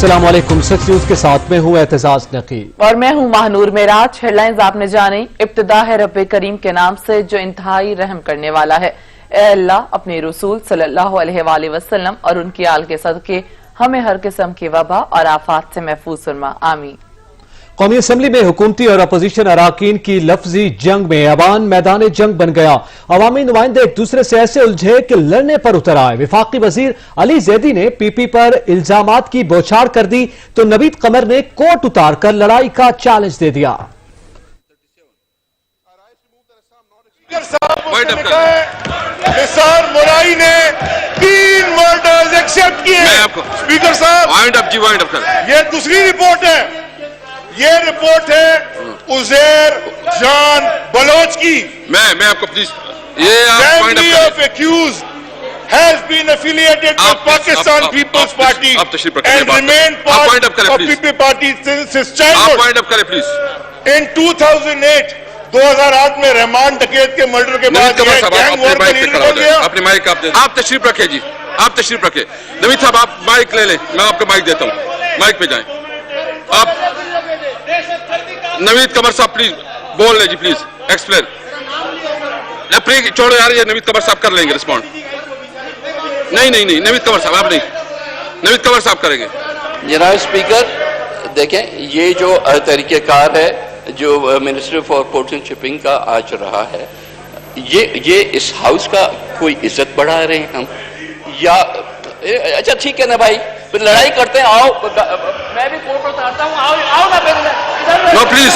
अस्सलाम वालेकुम, six news के साथ में हूँ एतजाज नकीब और मैं हूँ महानूर मेराज। हेडलाइंस आपने जानी। इब्तिदा है रब्बे करीम के नाम से जो इंतहाई रहम करने वाला है। ए अल्लाह, अपने रसूल सल्लल्लाहु अलैहि वसल्लम और उनकी आल के सदके हमें हर किस्म की वबा और आफात से महफूज फरमा, आमीन। कौमी असम्बली में हुकूमती और अपोजिशन अराकीन की लफ्जी जंग में अवान मैदान जंग बन गया। अवामी नुमाइंदे एक दूसरे से ऐसे उलझे कि लड़ने पर उतर आए। विफाकी वजीर अली जैदी ने पीपी पर इल्जामात की बौछार कर दी तो नवीद कमर ने कोट उतार कर लड़ाई का चैलेंज दे दिया। निसार मुराई ने 3 मर्डर्स एक्सेप्ट किए। स्पीकर साहब, ये दूसरी रिपोर्ट है। ये रिपोर्ट है उजैर जान बलोच की। मैं आपको प्लीज ये family of accuse has been affiliated with Pakistan Peoples Party and remain part of People Party since his childhood. Point up करें प्लीज। इन 2008 में रहमान डकैत के मर्डर के बाद गैंग वॉर का लीडर हो गया। अपने माइक आप तशरीफ रखे जी, आप तशरीफ रखे। नवीद साहब आप माइक ले लें, मैं आपको माइक देता हूँ, माइक पे जाएं आप। नवीद कमर साहब प्लीज बोल ले जी, प्लीज एक्सप्लेन। छोड़ो यार, ये नवीद कमर साहब कर लेंगे रिस्पॉन्ड। नहीं नवीद कमर साहब आप नहीं, नवीद कमर साहब करेंगे। जनाब स्पीकर देखें, ये जो तरीक़ेकार है जो ministry for ports and shipping का आज रहा है, ये इस हाउस का कोई इज्जत बढ़ा रहे हैं हम, या अच्छा ठीक है ना भाई, फिर लड़ाई करते हैं। आओ, मैं भी कोर्ट उतारता हूँ, आओ ना फिर। No please.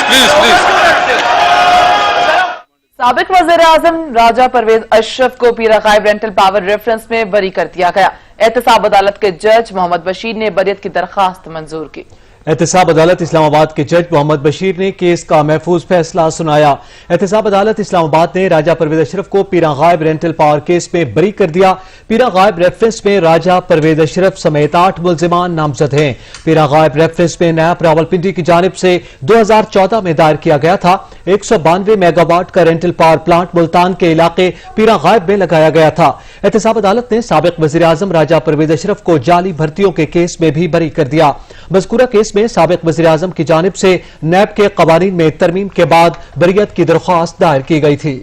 साबिक वज़ीर आज़म राजा परवेज अशरफ को पीरा गायब रेंटल पावर रेफरेंस में बरी कर दिया गया। एहतसाब अदालत के जज मोहम्मद बशीर ने बरियत की दरखास्त मंजूर की। एहतसाब अदालत इस्लामाबाद के जज मोहम्मद बशीर ने केस का महफूज फैसला सुनाया। एहतसाब अदालत इस्लामाबाद ने राजा परवेज अशरफ को पीरा गायब रेंटल पावर केस में बरी कर दिया। पीरा गायब रेफरेंस में राजा परवेज अशरफ समेत 8 मुल्जिमान नामजद हैं। पीरा गायब रेफरेंस में नैब रावलपिंडी की जानिब से 2014 में दायर किया गया था। 192 मेगावाट का रेंटल पावर प्लांट मुल्तान के इलाके पीरा गायब में लगाया गया था। एहतसाब अदालत ने साबिक वज़ीर आज़म राजा परवेज अशरफ को जाली भर्तियों के केस में भी बरी कर दिया। मज़कूरा केस में साबिक वज़ीर आज़म की जानिब से नैब के क़वानीन में तरमीम के बाद बरियत की दरख्वास्त दायर की गई थी।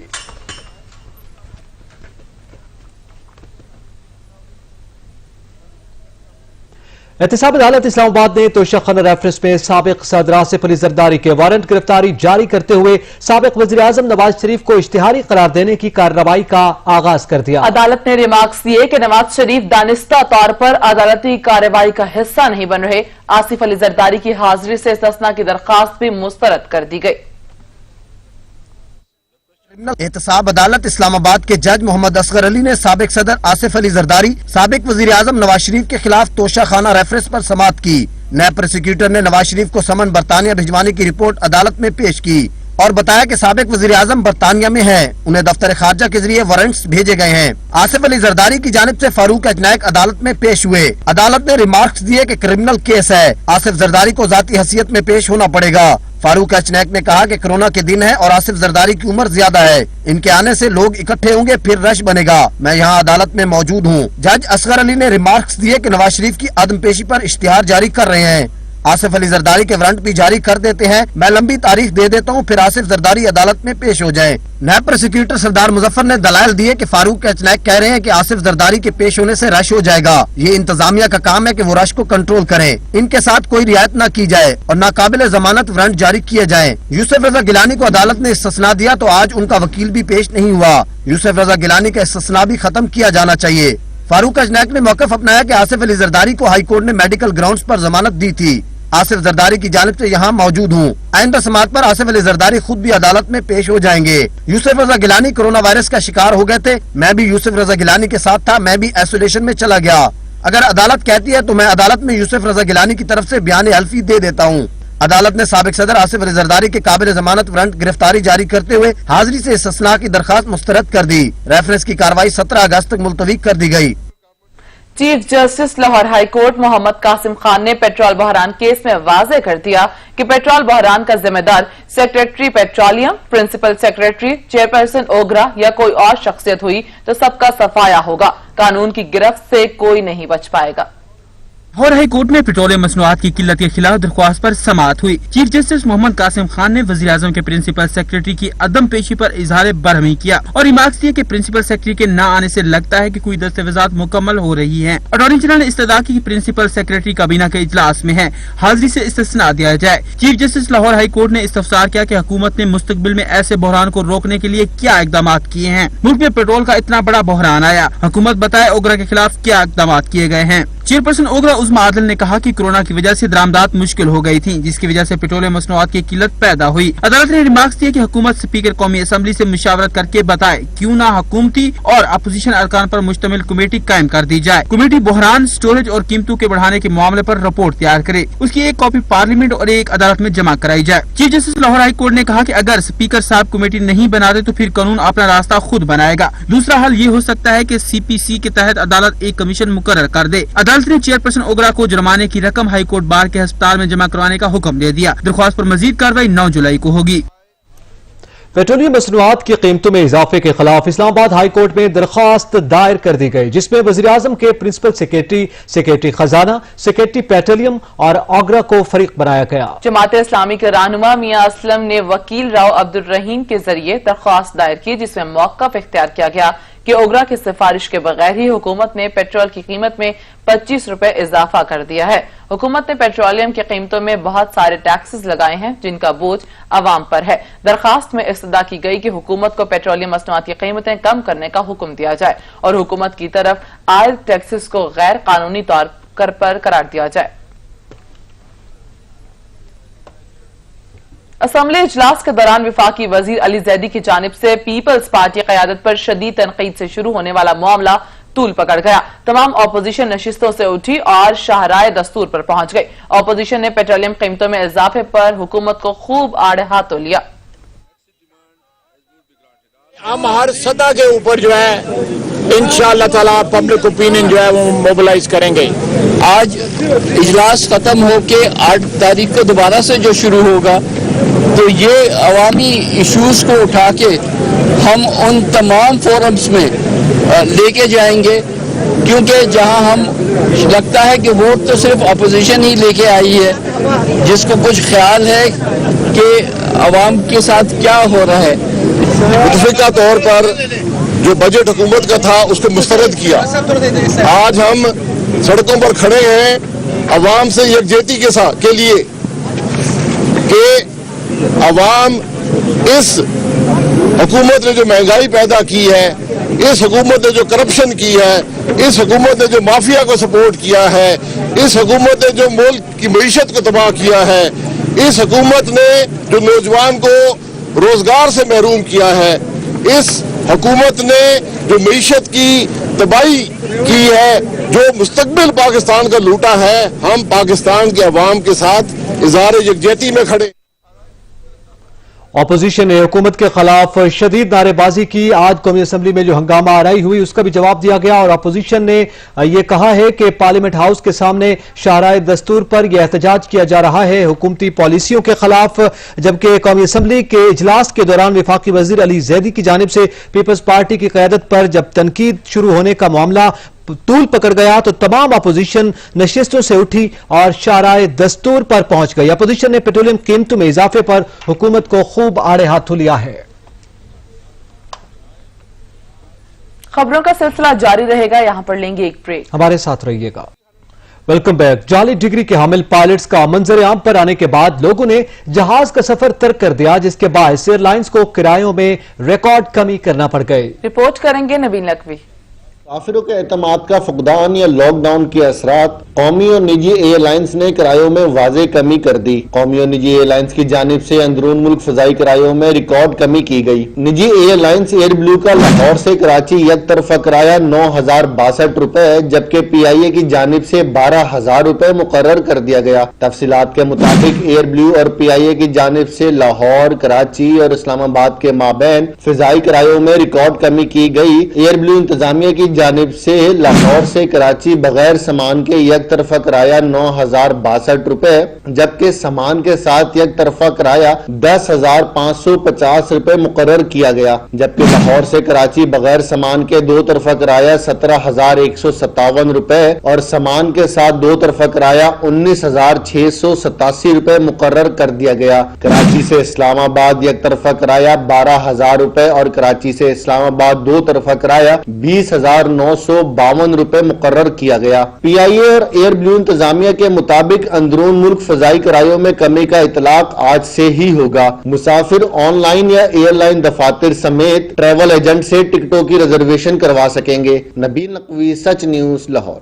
एहतसाब अदालत इस्लामाबाद ने तोशाखाना रेफरेंस में साबिक सदर आसिफ अली जरदारी के वारंट गिरफ्तारी जारी करते हुए साबिक वज़ीर आज़म नवाज शरीफ को इश्तिहारी करार देने की कार्रवाई का आगाज कर दिया। अदालत ने रिमार्क्स दिए कि नवाज शरीफ दानिस्ता तौर पर अदालती कार्रवाई का हिस्सा नहीं बन रहे। आसिफ अली जरदारी की हाजिरी से इस्तिस्ना की दरखास्त भी मुस्तरद कर दी गई। एहतसाब अदालत इस्लामाबाद के जज मोहम्मद असगर अली ने साबिक सदर आसिफ अली जरदारी, साबिक वजीर आजम नवाज शरीफ के खिलाफ तोशाखाना रेफरेंस पर समाअत की। नैब प्रोसिक्यूटर ने नवाज शरीफ को समन बरतानिया भिजवाने की रिपोर्ट अदालत में पेश की और बताया कि साबिक वजीर आजम बरतानिया में हैं, उन्हें दफ्तर खारजा के जरिए वारंट्स भेजे गए हैं। आसिफ अली जरदारी की जानिब से फारूक अजनैक अदालत में पेश हुए। अदालत ने रिमार्क्स दिए कि क्रिमिनल केस है, आसिफ जरदारी को जाती हैसियत में पेश होना पड़ेगा। फारूक अजनैक ने कहा कि कोरोना के दिन है और आसिफ जरदारी की उम्र ज्यादा है, इनके आने से लोग इकट्ठे होंगे, फिर रश बनेगा। मैं यहाँ अदालत में मौजूद हूँ। जज असगर अली ने रिमार्क्स दिए कि नवाज शरीफ की अदम पेशी पर इश्तिहार जारी कर रहे हैं, आसिफ अली जरदारी के वारंट भी जारी कर देते हैं। मैं लंबी तारीख दे देता हूँ, फिर आसिफ जरदारी अदालत में पेश हो जाएं। नैब प्रोसिक्यूटर सरदार मुजफ्फर ने दलाइल दिए कि फारूक अजनैक कह रहे हैं कि आसिफ जरदारी के पेश होने से रश हो जाएगा। ये इंतजामिया का काम है कि वो रश को कंट्रोल करें, इनके साथ कोई रियायत न की जाए और नाकाबिल जमानत वारंट जारी किए जाएं। यूसुफ रजा गिलानी को अदालत ने इस्तिस्ना दिया तो आज उनका वकील भी पेश नहीं हुआ। यूसुफ रजा गिलानी का इस्तिस्ना भी खत्म किया जाना चाहिए। फारूक अजनैक ने मौक़िफ़ अपनाया कि आसिफ अली जरदारी को हाई कोर्ट ने मेडिकल ग्राउंड्स पर जमानत दी थी। आसिफ जरदारी की जानिब से यहाँ मौजूद हूँ। आइंदा समाअत पर आसिफ अली जरदारी खुद भी अदालत में पेश हो जाएंगे। यूसुफ रजा गिलानी कोरोना वायरस का शिकार हो गए थे, मैं भी यूसुफ रजा गिलानी के साथ था, मैं भी आइसोलेशन में चला गया। अगर अदालत कहती है तो मैं अदालत में यूसुफ रजा गिलानी की तरफ से बयान हल्फी दे देता हूँ। अदालत ने साबिक सदर आसिफ अली जरदारी के काबिल जमानत वारंट गिरफ्तारी जारी करते हुए हाजिरी से इस्तिस्ना की दरखास्त मुस्तरद कर दी। रेफरेंस की कार्रवाई 17 अगस्त तक मुलतवी कर दी गई। Chief justice Lahore high court Mohammad Qasim Khan ने पेट्रोल बहरान केस में वाज़ेह कर दिया कि पेट्रोल बहरान का जिम्मेदार secretary petroleum, principal secretary, chairperson OGRA या कोई और शख्सियत हुई तो सबका सफाया होगा। कानून की गिरफ्त से कोई नहीं बच पाएगा। और हाई कोर्ट में पेट्रोलियम मसनूआत की किल्लत के खिलाफ दरख्वास्त पर समाअत हुई। चीफ जस्टिस मोहम्मद कासिम खान ने वज़ीर आज़म के प्रिंसिपल सेक्रेटरी की अदम पेशी पर इजहार बरहमी किया और रिमार्क्स दिए कि प्रिंसिपल सेक्रेटरी के न आने से लगता है कि कोई दस्तावेजात मुकम्मल हो रही हैं। अटॉर्नी जनरल ने इस्तदा की कि प्रिंसिपल सेक्रेटरी काबीना के इजलास में है, हाजिरी से इस्तिस्ना दिया जाए। Chief justice Lahore high court ने इस्तफसार किया कि हुकूमत ने मुस्तकबिल में ऐसे बहरान को रोकने के लिए क्या इकदाम किए हैं। मुल्क में पेट्रोल का इतना बड़ा बहरान आया, हुकूमत बताए ओगरा के खिलाफ क्या इकदाम किए गए हैं। चेयरपर्सन ओगरा उज़्मा आदिल ने कहा कि कोरोना की वजह से दरामदात मुश्किल हो गई थी, जिसकी वजह से पेट्रोलियम मसनूआत की किल्लत पैदा हुई। अदालत ने रिमार्क्स दिए कि हुकूमत स्पीकर कौमी असम्बली से मुशावरत करके बताए क्यों ना हुकूमती और अपोजिशन अरकान पर मुश्तमिल कमेटी कायम कर दी जाए। कमेटी बहरान, स्टोरेज और कीमतों के बढ़ाने के मामले पर रिपोर्ट तैयार करे, उसकी एक कॉपी पार्लियामेंट और एक अदालत में जमा कराई जाए। Chief justice Lahore high court ने कहा कि अगर स्पीकर साहब कमेटी नहीं बनाते तो फिर कानून अपना रास्ता खुद बनाएगा। दूसरा हल ये हो सकता है कि CPC के तहत अदालत एक कमीशन मुकर्रर कर दे। अदालत ने चेयरपर्सन ओगरा को जुर्माने की रकम हाई कोर्ट बार के अस्पताल में जमा करवाने का हुक्म दे दिया। दरख्वास्त पर मजीद कार्रवाई 9 जुलाई को होगी। पेट्रोलियम मसनूआत की कीमतों में इजाफे के खिलाफ इस्लामाबाद हाई कोर्ट में दरख्वास्त दायर कर दी गई, जिसमें वज़ीर आज़म के प्रिंसिपल सेक्रेटरी, सेक्रेटरी खजाना, सेक्रेटरी पेट्रोलियम और आगरा को फरीक बनाया गया। जमात इस्लामी के रहनुमा मियां असलम ने वकील राव अब्दुल रहीम के जरिए दरख्वास्त दायर की, जिसमें मौक़िफ़ इख्तियार किया गया कि ओगरा की सिफारिश के बगैर ही हुकूमत ने पेट्रोल की कीमत में 25 रुपए इजाफा कर दिया है। हुकूमत ने पेट्रोलियम की कीमतों में बहुत सारे टैक्सेस लगाए हैं, जिनका बोझ अवाम पर है। दरखास्त में इस्तदा की गई कि हुकूमत को पेट्रोलियम मसनूआत की कीमतें कम करने का हुक्म दिया जाए और हुकूमत की तरफ आयद टैक्सेस को गैर कानूनी तौर पर करार दिया जाए। असम्बली इजलास के दौरान वफाकी वजीर अली जैदी की जानिब से पीपल्स पार्टी क़यादत पर शदीद तनकीद से शुरू होने वाला मामला तूल पकड़ गया। तमाम अपोजिशन नशिस्तों से उठी और शाहराए दस्तूर पर पहुंच गई। अपोजिशन ने पेट्रोलियम कीमतों में इजाफे पर हुकूमत को खूब आड़े हाथों लिया। हम हर सतह के ऊपर जो है इंशाअल्लाह ताला पब्लिक ओपिनियन जो है वो मोबिलाइज करेंगे। आज इजलास खत्म होके 8 तारीख को दोबारा से जो शुरू होगा, तो ये अवामी इश्यूज को उठा के हम उन तमाम फोरम्स में लेके जाएंगे, क्योंकि जहां हम लगता है कि वोट तो सिर्फ अपोजिशन ही लेके आई है, जिसको कुछ ख्याल है कि अवाम के साथ क्या हो रहा है। मुतफिका तौर पर जो बजट हुकूमत का था उसको मुस्तरद किया। आज हम सड़कों पर खड़े हैं अवाम से यकजहती के लिए कि अवाम इस हुकूमत ने जो महंगाई पैदा की है, इस हुकूमत ने जो करप्शन की है, इस हुकूमत ने जो माफिया को सपोर्ट किया है, इस हुकूमत ने जो मुल्क की मईशत को तबाह किया है, इस हुकूमत ने जो नौजवान को रोजगार से महरूम किया है, इस हुकूमत ने जो मईशत की तबाही की है, जो मुस्तकबिल पाकिस्तान का लूटा है, हम पाकिस्तान के अवाम के साथ इज़हार यकजहती में खड़े। अपोजिशन ने हुकूमत के खिलाफ शदीद नारेबाजी की। आज कौमी असम्बली में जो हंगामा आराई हुई उसका भी जवाब दिया गया और अपोजिशन ने यह कहा है कि पार्लियामेंट हाउस के सामने शाहराए दस्तूर पर यह एहतजाज किया जा रहा है हुकूमती पॉलिसियों के खिलाफ, जबकि कौमी असम्बली के इजलास के दौरान वफाकी वजीर अली जैदी की जानिब से पीपल्स पार्टी की क़यादत पर जब तनकीद शुरू होने का मामला तूल पकड़ गया तो तमाम अपोजिशन नशिस्तों से उठी और शाहराए दस्तूर पर पहुंच गई। अपोजिशन ने पेट्रोलियम कीमतों में इजाफे पर हुकूमत को खूब आड़े हाथों लिया है। खबरों का सिलसिला जारी रहेगा, यहां पर लेंगे एक ब्रेक। हमारे साथ रहिएगा। Welcome back. जाली डिग्री के हामिल पायलट्स का मंजर आम पर आने के बाद लोगों ने जहाज का सफर तर्क कर दिया, जिसके बाद एयरलाइंस को किरायों में रिकॉर्ड कमी करना पड़ गई। रिपोर्ट करेंगे नवीन लकवी। मुसाफिरों के एतमाद का फुकदान या लॉकडाउन के असरात कौमी और निजी एयरलाइंस ने किरायों में वाज़े कमी कर दी। कौमी और निजी एयरलाइंस की जानिब से अंदरून मुल्क फजाई किरायों में रिकॉर्ड कमी की गई। निजी एयरलाइंस एयर ब्लू का लाहौर से कराची एक तरफा किराया 9,062 रुपए है, जबकि PIA की जानिब से 12,000 रुपए मुकर्रर कर दिया गया। तफसीलात के मुताबिक एयर ब्लू और PIA की जानिब से लाहौर, कराची और इस्लामाबाद के माबैन फिजाई किरायों में रिकॉर्ड कमी की गई। एयर ब्लू इंतजामिया की जानिब से लाहौर से कराची बगैर सामान के एक तरफा किराया 9,062 रुपए, जबकि सामान के साथ एक तरफा किराया 10,550 रुपए मुकर्रर किया गया, जबकि लाहौर से कराची बगैर सामान के दो तरफा किराया 17,157 रुपए और सामान के साथ दो तरफा किराया 19,687 रुपए मुकर्रर कर दिया गया। कराची से इस्लामाबाद एक तरफा किराया 12,000 रुपए और कराची से इस्लामाबाद दो तरफा किराया 20,952 रुपए मुकर्रर किया गया। PIA और एयर ब्लू इंतजामिया के मुताबिक अंदरून मुल्क फजाई किरायों में कमी का इतलाक आज से ही होगा। मुसाफिर ऑनलाइन या एयरलाइन दफातर समेत ट्रैवल एजेंट से टिकटों की रिजर्वेशन करवा सकेंगे। नबील नकवी, सच न्यूज, लाहौर।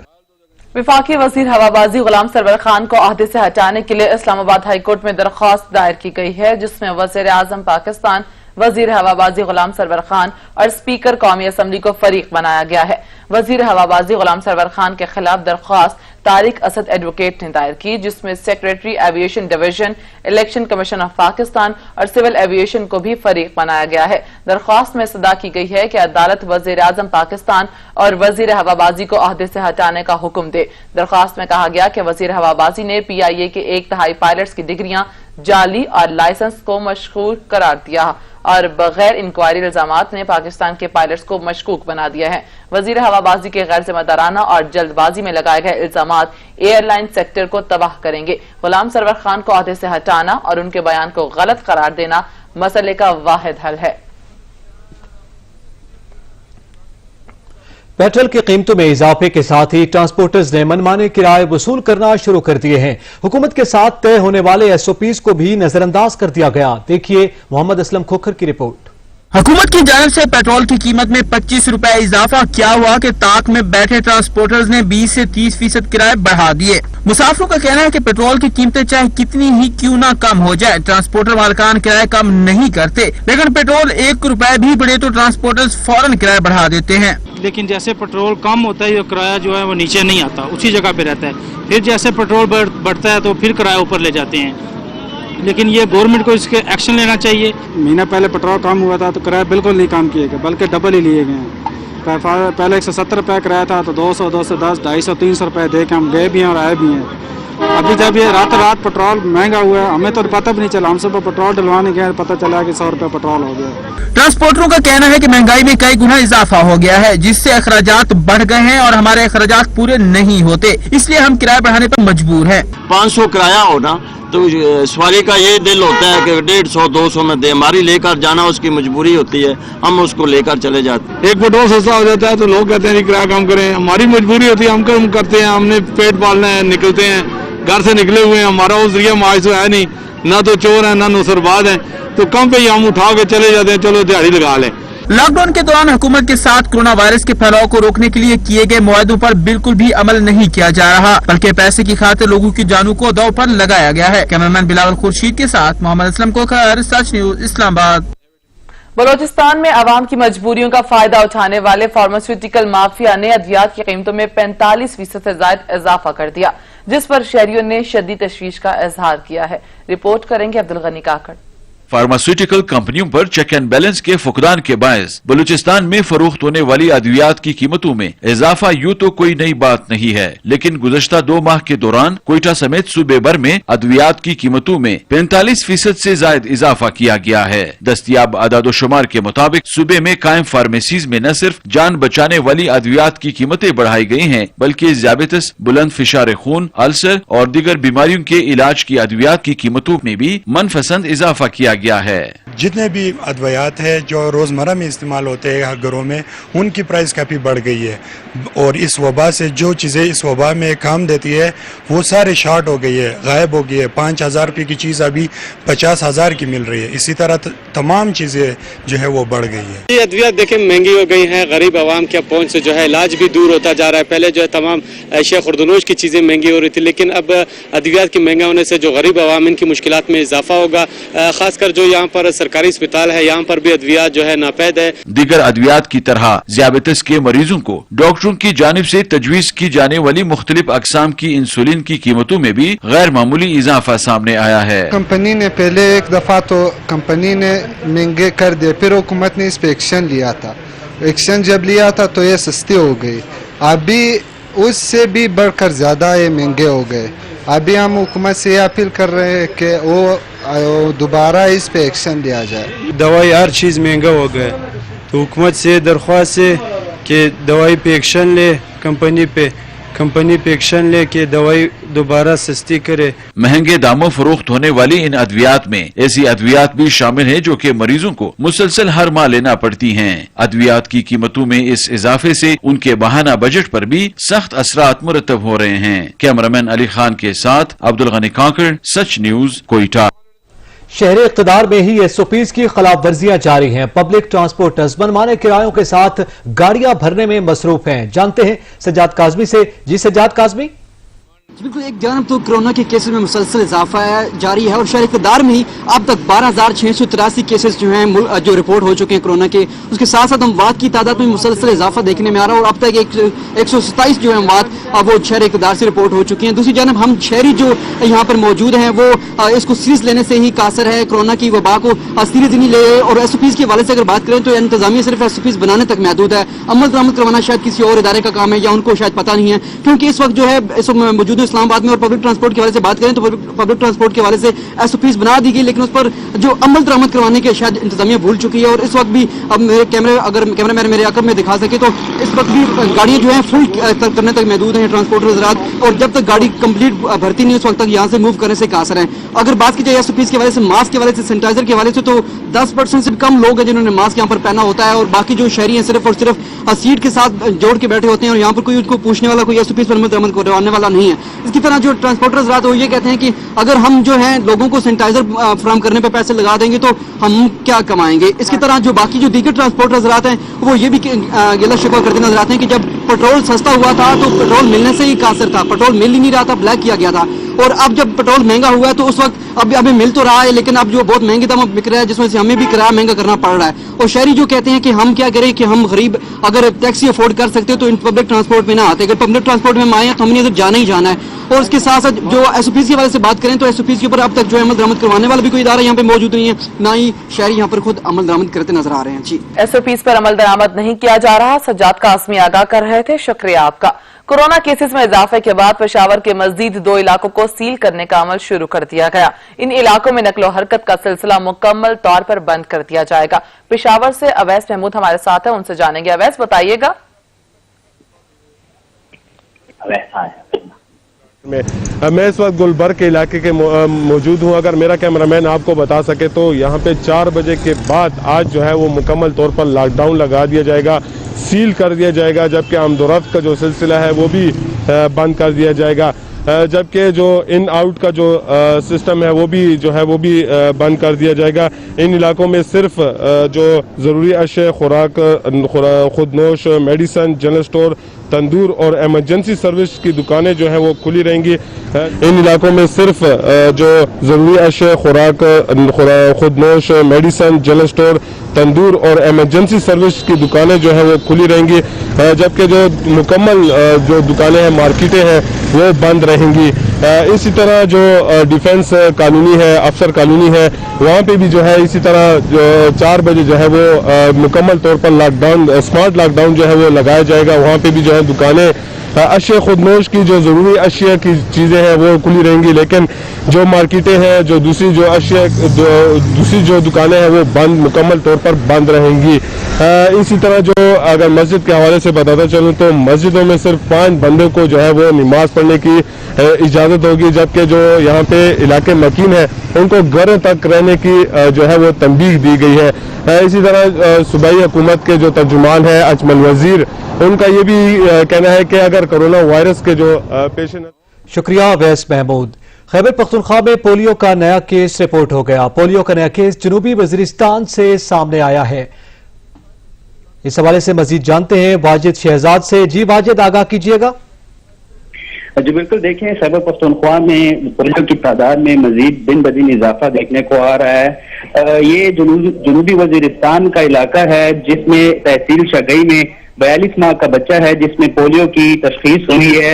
वफाकी वजीर हवाबाजी गुलाम सरवर खान को अहदे से हटाने के लिए इस्लामाबाद हाई कोर्ट में दरख्वास्त दायर की गई है, जिसमें वजीर आजम पाकिस्तान, वजीर हवाबाजी गुलाम सरवर खान और स्पीकर कौमी असम्बली को फरीक बनाया गया है। वजीर हवाबाजी गुलाम सरवर खान के खिलाफ दरख्वास्त तारिक असद एडवोकेट ने दायर की, जिसमें secretary aviation division, election commission of Pakistan और सिविल एविएशन को भी फरीक बनाया गया है। दरख्वास्त में सदा की गई है कि अदालत वजीर आजम पाकिस्तान और वजीर हवाबाजी को अहदे से हटाने का हुक्म दे। दरख्वास्त में कहा गया कि वजीर हवाबाजी ने PIA के 1/3 पायलट्स की डिग्रियां जाली और लाइसेंस को मशकूक करार दिया और बगैर इंक्वायरी इल्जामात ने पाकिस्तान के पायलट्स को मशकूक बना दिया है। वजीर हवाबाजी के गैर जिम्मेदाराना और जल्दबाजी में लगाए गए इल्जामात एयरलाइन सेक्टर को तबाह करेंगे। गुलाम सरवर खान को अहदे से हटाना और उनके बयान को गलत करार देना मसले का वाहिद हल है। पेट्रोल की कीमतों में इजाफे के साथ ही ट्रांसपोर्टर्स ने मनमाने किराए वसूल करना शुरू कर दिए हैं। हुकूमत के साथ तय होने वाले SOPs को भी नजरअंदाज कर दिया गया। देखिए मोहम्मद असलम खोखर की रिपोर्ट। हुकूमत की जानिब से पेट्रोल की कीमत में 25 रुपए इजाफा क्या हुआ कि ताक में बैठे ट्रांसपोर्टर्स ने 20 से 30% किराए बढ़ा दिए। मुसाफिरों का कहना है कि पेट्रोल की कीमतें चाहे कितनी ही क्यों ना कम हो जाए, ट्रांसपोर्टर मालिकान किराए कम नहीं करते, लेकिन पेट्रोल 1 रुपए भी बढ़े तो ट्रांसपोर्टर्स फौरन किराए बढ़ा देते हैं। लेकिन जैसे पेट्रोल कम होता है, किराया जो है वो नीचे नहीं आता, उसी जगह पे रहता है। फिर जैसे पेट्रोल बढ़ता है तो फिर किराया ऊपर ले जाते हैं। लेकिन ये गवर्नमेंट को इसके एक्शन लेना चाहिए। महीना पहले पेट्रोल कम हुआ था तो किराया बिल्कुल नहीं कम किए गए, बल्कि डबल ही लिए गए हैं। पहले 170 रुपये किराया था तो 200, 210, 250, 300 रुपये दे के हम गए भी हैं और आए भी हैं। अभी जब ये रात पेट्रोल महंगा हुआ है, हमें तो पता भी नहीं चला। हम सब पेट्रोल डलवाने गए, पता चला कि 100 रुपये पेट्रोल हो गया। ट्रांसपोर्टरों का कहना है कि महंगाई में कई गुना इजाफा हो गया है, जिससे अखराजात बढ़ गए हैं और हमारे अखराजात पूरे नहीं होते, इसलिए हम किराया बढ़ाने पर मजबूर हैं। 500 किराया होना तो सवारी का ये दिल होता है कि 150, 200 में दे, हमारी लेकर जाना उसकी मजबूरी होती है, हम उसको लेकर चले जाते हैं। एक पेट्रोल सस्ता हो जाता है तो लोग कहते हैं किराया कम करें, हमारी मजबूरी होती है, हम कम करते हैं। हमने पेट पालना है, निकलते हैं, घर से निकले हुए हैं, हमारा उस जरिया माज तो है नहीं, ना तो चोर है ना नौसरबाज है, तो कम पे ही हम उठा के चले जाते हैं, चलो दिहाड़ी लगा लें। लॉकडाउन के दौरान हुकूमत के साथ कोरोना वायरस के फैलाव को रोकने के लिए किए गए मुआहदों पर बिल्कुल भी अमल नहीं किया जा रहा, बल्कि पैसे की खातिर लोगों की जानों को दांव पर लगाया गया है। कैमरामैन बिलावल खुर्शीद के साथ मोहम्मद असलम खोखर, सच न्यूज, इस्लामाबाद। बलोचिस्तान में आवाम की मजबूरियों का फायदा उठाने वाले फार्मास्यूटिकल माफिया ने अद्वियात की कीमतों में 45% से ज्यादा इजाफा कर दिया, जिस पर शहरियों ने शदीद तशवीश का इजहार किया है। रिपोर्ट करेंगे अब्दुल गनी काकड़। फार्मास्यूटिकल कंपनियों पर चेक एंड बैलेंस के फुकदान के बायस बलूचिस्तान में फरोख्त होने वाली अद्वियात की कीमतों में इजाफा यूं तो कोई नई बात नहीं है, लेकिन गुज़श्ता 2 माह के दौरान कोयटा समेत सूबे भर में अद्वियात की कीमतों में 45% से ज्यादा इजाफा किया गया है। दस्तियाब आदादोशुमार के मुताबिक सूबे में कायम फार्मेसीज में न सिर्फ जान बचाने वाली अद्वियात की कीमतें बढ़ाई गई हैं, बल्कि ज़ियाबतिस, बुलंद फिशार खून, अल्सर और दीगर बीमारियों के इलाज की अद्वियात की कीमतों में भी मनपसंद इजाफा किया गया है। जितने भी अद्वियात है जो रोजमर्रा में इस्तेमाल होते हैं घरों में, उनकी प्राइस काफी बढ़ गई है और इस वबा से जो चीजें इस वबा में काम देती है वो सारे शॉर्ट हो गई है, गायब हो गई है। 5,000 रुपये की चीज अभी 50,000 की मिल रही है। इसी तरह तमाम चीजें जो है वो बढ़ गई है। ये अद्वियात देखें महंगी हो गई हैं, गरीब आवाम के पहुंच से जो है इलाज भी दूर होता जा रहा है। पहले जो है तमाम अशिया खुर्दनोश की चीजें महंगी हो रही थी, लेकिन अब अद्वियात की महंगा होने से जो गरीब आवाम इनकी मुश्किलात में इजाफा होगा। खासकर जो यहाँ पर सरकारी अस्पताल है, यहाँ पर भी अद्वियात जो है नापैद है। दीगर अद्वियात की तरह ज़ियाबतिस के मरीजों को डॉक्टरों की जानिब से तजवीज की जाने वाली मुख्तलिफ अकसाम की इंसुलिन की कीमतों में भी गैर मामूली इजाफा सामने आया है। कंपनी ने पहले एक दफा तो कंपनी ने महंगे कर दिए, फिर हुकूमत ने इस पे एक्शन लिया था एक्शन जब लिया था तो ये सस्ती हो गई, अभी उससे भी बढ़कर ज़्यादा ये महंगे हो गए। अभी हम हुकूमत से ये अपील कर रहे हैं कि वो दोबारा इस पे एक्शन लिया जाए। दवाई हर चीज़ महंगा हो गया, तो हुकूमत से दरख्वास्त है कि दवाई पे एक्शन ले, कंपनी पे एक्शन ले कि दवाई दोबारा सस्ती करे। महंगे दामों फरोख्त होने वाली इन अद्वियात में ऐसी अद्वियात भी शामिल हैं जो कि मरीजों को मुसलसल हर माह लेना पड़ती हैं। अद्वियात की कीमतों में इस इजाफे से उनके माहाना बजट पर भी सख्त असरात मुरतब हो रहे हैं। कैमरामैन अली खान के साथ अब्दुल गनी काकड़, सच न्यूज, कोयटा। शहरी इक़्तिदार में ही SOPs की खिलाफ वर्जियां जारी हैं। पब्लिक ट्रांसपोर्टर्स मनमाने किरायों के साथ गाड़ियां भरने में मसरूफ हैं। जानते हैं सज्जाद काज़मी से। जी सज्जाद काज़मी। बिल्कुल, एक जानब तो कोरोना के केसेस में मुसलसल इजाफा जारी है और शहर इक़्तिदार में ही अब तक 12,683 केसेस जो हैं जो रिपोर्ट हो चुके हैं कोरोना के। उसके साथ साथ अमवात की तादाद में मुसलसल इजाफा देखने में आ रहा है और अब तक 127 जो है अमवात वो शहर इक़्तिदार से रिपोर्ट हो चुकी हैं। दूसरी जानब हम शहरी जो यहाँ पर मौजूद हैं वो इसको सीरियस लेने से ही कासर है, कोरोना की वबा को सीरियस नहीं ले। और SOPs के हवाले से अगर बात करें तो इंतजामिया सिर्फ SOPs बनाने तक महदूद है, अमल दरामद करवाना शायद किसी और इदारे का काम है या उनको शायद पता नहीं है। क्योंकि इस वक्त जो है इस वक्त मौजूद इस्लामाबाद में और पब्लिक ट्रांसपोर्ट के हवाले से बात करें तो पब्लिक ट्रांसपोर्ट के हवाले से SOPs बना दी गई, लेकिन उस पर जो अमल दरामद करवाने के शायद इंतजामिया भूल चुकी है। और इस वक्त भी अब मेरे कैमरामैन मेरे आकब में दिखा सके तो इस वक्त भी गाड़ियां जो है फुल करने तक महदूद हैं ट्रांसपोर्टर हज़रात, और जब तक गाड़ी कंप्लीट भरती नहीं उस वक्त तक यहाँ से मूव करने से कासर है। अगर बात की जाए SOPs के हवाले से, मास्क के हवाले से, सैनिटाइजर के हवाले से, तो 10% से भी कम लोग हैं जिन्होंने मास्क यहाँ पर पहना होता है और बाकी जो शहरी हैं सिर्फ और सिर्फ सीट के साथ जोड़ के बैठे होते हैं और यहाँ पर कोई उनको पूछने वाला, कोई SOPs पर अमल दरामद करवाने वाला नहीं है। इसकी तरह जो ट्रांसपोर्टर्स हज़रात वो ये कहते हैं कि अगर हम जो है लोगों को सैनिटाइजर फराहम करने पे पैसे लगा देंगे तो हम क्या कमाएंगे। इसकी तरह जो बाकी जो दीगर ट्रांसपोर्टर्स हज़रात हैं वो ये भी गिला शिकवा करते नजर आते हैं कि जब पेट्रोल सस्ता हुआ था तो पेट्रोल मिलने से ही कासर था, पेट्रोल मिल ही नहीं रहा था, ब्लैक किया गया था। और अब जब पेट्रोल महंगा हुआ है तो उस वक्त अभी मिल तो रहा है लेकिन अब जो बहुत महंगे दाम बिक रहा है जिसमें से हमें भी किराया महंगा करना पड़ रहा है। और शहरी जो कहते हैं कि हम क्या करें कि हम गरीब अगर टैक्सी अफोर्ड कर सकते तो इन पब्लिक ट्रांसपोर्ट में ना आते, अगर पब्लिक ट्रांसपोर्ट में हम आए तो हमने इधर जाना ही जाना है। और उसके साथ साथ जो SOPs के हवाले से बात करें तो SOPs के ऊपर अब तक जो अमल दरामद करवाने वाला भी कोई इदारा यहाँ पे मौजूद नहीं है, ना ही शहरी यहाँ पर खुद अमल दरामद करते नजर आ रहे हैं। जी, SOPs पर अमल दरामद नहीं किया जा रहा, सज्जाद काज़मी आगाह कर रहे थे, शुक्रिया आपका। कोरोना केसेस में इजाफे के बाद पेशावर के मजीद 2 इलाकों को सील करने का अमल शुरू कर दिया गया। इन इलाकों में नकलो हरकत का सिलसिला मुकम्मल तौर पर बंद कर दिया जाएगा। पेशावर से अवैस महमूद हमारे साथ है, उनसे जानेंगे। अवैस, बताइएगा। मैं इस वक्त गुलबर्ग के इलाके के मौजूद हूँ। अगर मेरा कैमरामैन आपको बता सके तो यहाँ पे 4 बजे के बाद आज जो है वो मुकम्मल तौर पर लॉकडाउन लगा दिया जाएगा, सील कर दिया जाएगा, जबकि आमदोरफ्त का जो सिलसिला है वो भी बंद कर दिया जाएगा, जबकि जो इन आउट का जो सिस्टम है वो भी बंद कर दिया जाएगा। इन इलाकों में सिर्फ जो ज़रूरी अशे, खुराक, खुदनोश, मेडिसन, जनरल स्टोर, तंदूर और एमरजेंसी सर्विस की दुकानें जो हैं वो खुली रहेंगी। इन इलाकों में सिर्फ जो ज़रूरी अशे, खुराक, खुदनोश, मेडिसन, जनरल स्टोर, तंदूर और एमरजेंसी सर्विस की दुकानें जो हैं वो खुली रहेंगी, जबकि जो मुकम्मल जो दुकानें हैं, मार्केटें हैं, वो बंद रहेंगी। इसी तरह जो डिफेंस कॉलोनी है, अफसर कॉलोनी है, वहाँ पे भी जो है इसी तरह जो 4 बजे जो है वो मुकम्मल तौर पर लॉकडाउन, स्मार्ट लॉकडाउन जो है वो लगाया जाएगा। वहाँ पे भी जो है दुकानें, अशिया खुदनोश की जो ज़रूरी अशिया की चीज़ें हैं वो खुली रहेंगी, लेकिन जो मार्केटें हैं, जो दूसरी जो दुकानें हैं वो बंद, मुकम्मल तौर पर बंद रहेंगी। इसी तरह जो अगर मस्जिद के हवाले से बताता चलूँ तो मस्जिदों में सिर्फ 5 बंदों को जो है वो नमाज पढ़ने की इजाज़त होगी, जबकि जो यहाँ पे इलाके मकीन है उनको घर तक रहने की जो है वो तंबीह दी गई है। इसी तरह सूबाई हुकूमत के जो तर्जुमान है अजमल वजीर, उनका ये भी कहना है कि अगर कोरोना वायरस के जो पेश नज़र। शुक्रिया अवैस महमूद। खैबर पख्तूनख्वा में पोलियो का नया केस रिपोर्ट हो गया। पोलियो का नया केस जनूबी वजीरिस्तान से सामने आया है। इस हवाले से मजीद जानते हैं वाजिद शहजाद से। जी वाजिद, आगाह कीजिएगा। जी बिल्कुल, देखें खैबर पख्तूनख्वा में पोलियो की तादाद में मजीद दिन ब दिन इजाफा देखने को आ रहा है। ये जनूबी वजीरिस्तान का इलाका है जिसमें तहसील शगई में 42 माह का बच्चा है जिसमें पोलियो की तशखीस हुई है।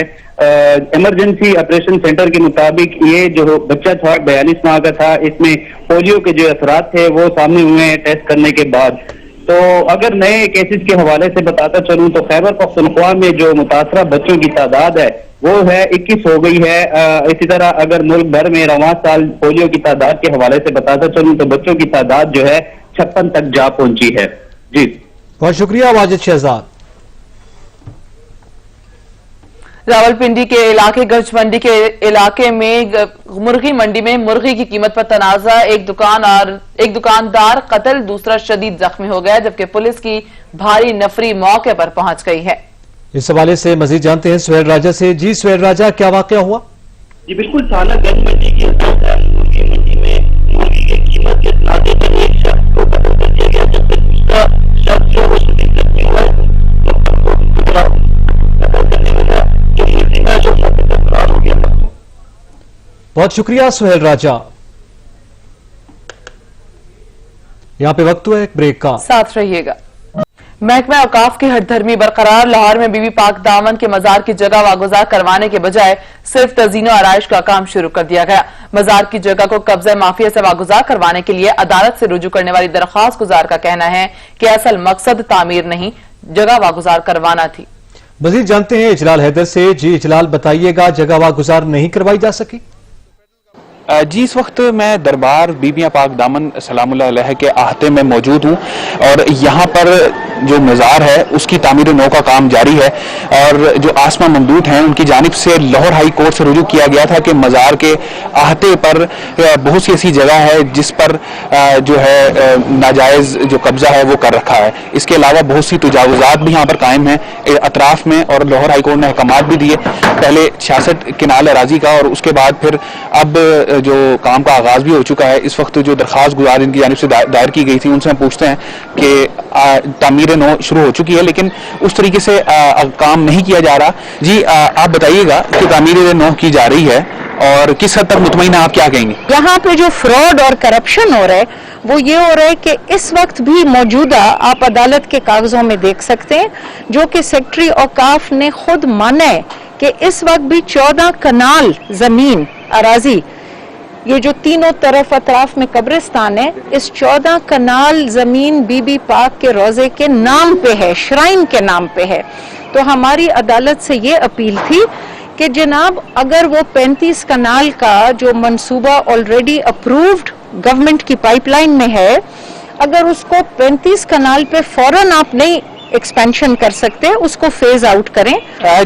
इमरजेंसी ऑपरेशन सेंटर के मुताबिक ये जो बच्चा था 42 माह का था, इसमें पोलियो के जो असरात थे वो सामने हुए हैं टेस्ट करने के बाद। تو اگر نئے کیسز کے حوالے سے بتاتا چلوں تو خیبر پختونخوا میں جو متاثرہ بچوں کی تعداد ہے وہ ہے 21 ہو گئی ہے. اسی طرح اگر ملک بھر میں رواں سال پولیو کی تعداد کے حوالے سے بتاتا چلوں تو بچوں کی تعداد جو ہے 56 تک جا پہنچی ہے. جی بہت شکریہ واجد شہزاد. راولپنڈی کے علاقے گرج منڈی کے علاقے میں مرغی منڈی میں مرغی کی قیمت پر تنازع، ایک دکاندار قتل، دوسرا شدید زخمی ہو گیا، جبکہ پولیس کی بھاری نفری موقع پر پہنچ گئی ہے. اس حوالے سے مزید جانتے ہیں سہیل راجہ سے. جی سہیل راجہ، کیا واقعہ ہوا؟ جی بالکل، تھانہ گرج منڈی کی مرغی منڈی میں مرغی کی قیمت کے تنازع پر ایک شخص کو قتل کر دیا گیا، جبکہ دوسرا شخص جو وہ شدید زخمی ہوا ہے. بہت شکریہ سہیل راجہ. یہاں پہ وقت ہوا ایک بریک کا، ساتھ رہیے گا. محکمہ اوقاف کی ہٹ دھرمی برقرار. لاہور میں بی بی پاک دامن کے مزار کی جگہ واگزار کروانے کے بجائے صرف تزئین و آرائش کا کام شروع کر دیا گیا. مزار کی جگہ کو قبضہ مافیا سے واگزار کروانے کے لیے عدالت سے رجوع کرنے والی درخواست گزار کا کہنا ہے کہ اصل مقصد تعمیر نہیں، جگہ واگزار کروانا تھی. مزید جانتے ہیں اجلال حیدر سے. جی اجلال، بتائیے گا جگہ واگزار نہیں کروائی جا سکی؟ جی اس وقت میں دربار بیبیاں پاک دامن سلام اللہ علیہ کے احاطے میں موجود ہوں اور یہاں پر جو مزار ہے اس کی تعمیر نو کا کام جاری ہے. اور جو آسمہ ممدود ہیں ان کی جانب سے لاہور ہائی کورٹ سے رجوع کیا گیا تھا کہ مزار کے احاطے پر بہت سی ایسی جگہ ہے جس پر جو ہے ناجائز جو قبضہ ہے وہ کر رکھا ہے. اس کے علاوہ بہت سی تجاوزات بھی یہاں پر قائم ہیں اطراف میں، اور لاہور ہائی کورٹ نے احکامات بھی دیے، پہلے 66 کنال اراضی کا اور اس کے بعد پھر اب جو کام کا آغاز بھی ہو چکا ہے. اس وقت جو درخواست گزار ان کی جانب سے دائر کی گئی تھی ان سے ہم پوچھتے ہیں کہ تعمیر نو شروع ہو چکی ہے لیکن اس طریقے سے کام نہیں کیا جا رہا. جی آپ بتائیے گا کہ تعمیر نو کی جا رہی ہے اور کس حد تک مطمئن آپ کیا کہیں گے؟ یہاں پہ جو فراڈ اور کرپشن ہو رہا ہے وہ یہ ہو رہا ہے کہ اس وقت بھی موجودہ آپ عدالت کے کاغذوں میں دیکھ سکتے ہیں جو کہ سیکٹری اوقاف نے خود مانا ہے کہ اس وقت بھی 14 کنال زمین اراضی، یہ جو تینوں طرف اطراف میں قبرستان ہے، اس 14 کنال زمین بی بی پاک کے روزے کے نام پہ ہے، شرائن کے نام پہ ہے. تو ہماری عدالت سے یہ اپیل تھی کہ جناب اگر وہ 35 کنال کا جو منصوبہ آلریڈی اپرووڈ گورنمنٹ کی پائپ لائن میں ہے، اگر اس کو 35 کنال پہ فوراً آپ نہیں ایکسپینشن کر سکتے اس کو فیز آؤٹ کریں.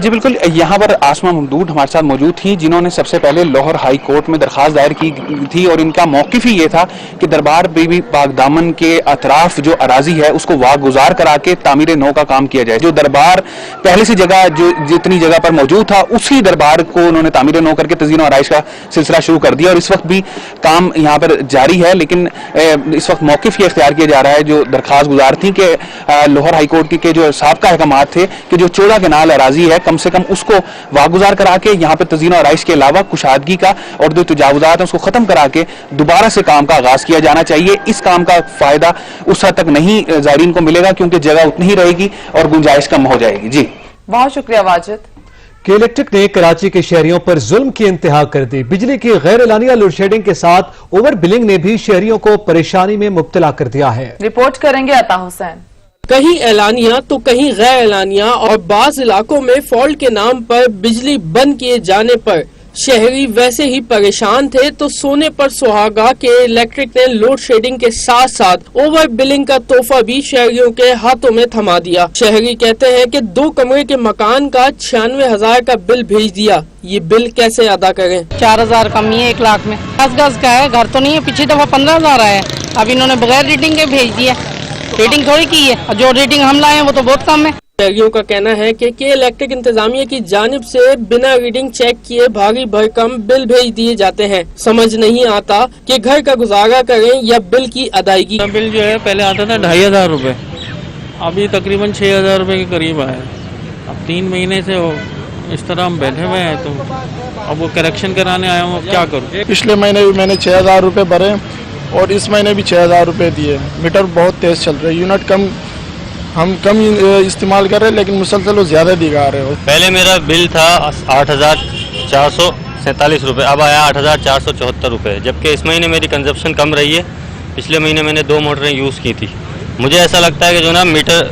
جی بالکل، یہاں پر آسمہ ممدود ہمارے ساتھ موجود تھی جنہوں نے سب سے پہلے لاہور ہائی کورٹ میں درخواست دائر کی تھی اور ان کا موقف ہی یہ تھا کہ دربار بی بی پاک دامن کے اطراف جو اراضی ہے اس کو واگزار کرا کے تعمیر نو کا کام کیا جائے. جو دربار پہلے سے جگہ جو جتنی جگہ پر موجود تھا اسی دربار کو انہوں نے تعمیر نو کر کے تزئین و آرائش کا سلسلہ شروع کر دیا اور اس وقت بھی کام یہاں پر جاری ہے. لیکن اس وقت موقف یہ اختیار کیا جا رہا ہے جو درخواست گزار تھی کہ لاہور ہائی کورٹ کے جو سابقہ احکامات تھے کہ جو 14 کنال اراضی ہے کم سے کم اس کو واگزار کرا کے یہاں پہ تزئین و آرائش کے علاوہ کشادگی کا اور جو تجاوزات ہیں اس کو ختم کرا کے دوبارہ سے کام کا آغاز کیا جانا چاہیے. اس کام کا فائدہ اس حد تک نہیں زائرین کو ملے گا کیونکہ جگہ اتنی ہی رہے گی اور گنجائش کم ہو جائے گی. جی بہت شکریہ واجد. کہ الیکٹرک نے کراچی کے شہریوں پر ظلم کی انتہا کر دی. بجلی کی غیر اعلانیہ لوڈ شیڈنگ کے ساتھ اوور بلنگ نے بھی شہریوں کو پریشانی میں مبتلا کر دیا ہے. رپورٹ کریں گے عطا حسین. کہیں اعلانیہ تو کہیں غیر اعلانیہ اور بعض علاقوں میں فالٹ کے نام پر بجلی بند کیے جانے پر شہری ویسے ہی پریشان تھے تو سونے پر سہاگا کے الیکٹرک نے لوڈ شیڈنگ کے ساتھ ساتھ اوور بلنگ کا تحفہ بھی شہریوں کے ہاتھوں میں تھما دیا. شہری کہتے ہیں کہ 2 کمرے کے مکان کا 96,000 کا بل بھیج دیا. یہ بل کیسے ادا کریں؟ 4,000 کم ہی ہے 1 لاکھ میں. 10 گز کا ہے، گھر تو نہیں ہے. پچھلی دفعہ 15,000 آیا ہے، اب انہوں نے بغیر ریڈنگ کے بھیج دیا. ریڈنگ تھوڑی کی ہے، جو ریڈنگ ہم لائے ہیں وہ تو بہت کم ہے. شہریوں کا کہنا ہے کہ الیکٹرک انتظامیہ کی جانب سے بنا ریڈنگ چیک کیے بھاری بھرکم بل بھیج دیے جاتے ہیں. سمجھ نہیں آتا کہ گھر کا گزارا کریں یا بل کی ادائیگی. بل جو ہے پہلے آتا تھا 2,500 روپے، ابھی تقریباً 6,000 روپے کے قریب آیا. اب 3 مہینے سے اس طرح ہم بیٹھے ہوئے ہیں تو اب وہ کریکشن کرانے آیا ہوں. اب کیا کروں؟ پچھلے مہینے بھی میں نے 6,000 روپے بھرے اور اس مہینے بھی 6,000 روپے دیے. میٹر بہت تیز چل رہے، یونٹ کم ہم کم استعمال کر رہے ہیں لیکن مسلسل وہ زیادہ دکھا رہے ہو. پہلے میرا بل تھا 8,447 روپے، اب آیا 8,474 روپے، جبکہ اس مہینے میری کنزپشن کم رہی ہے. پچھلے مہینے میں نے 2 موٹریں یوز کی تھی मुझे ऐसा लगता है कि जो ना मीटर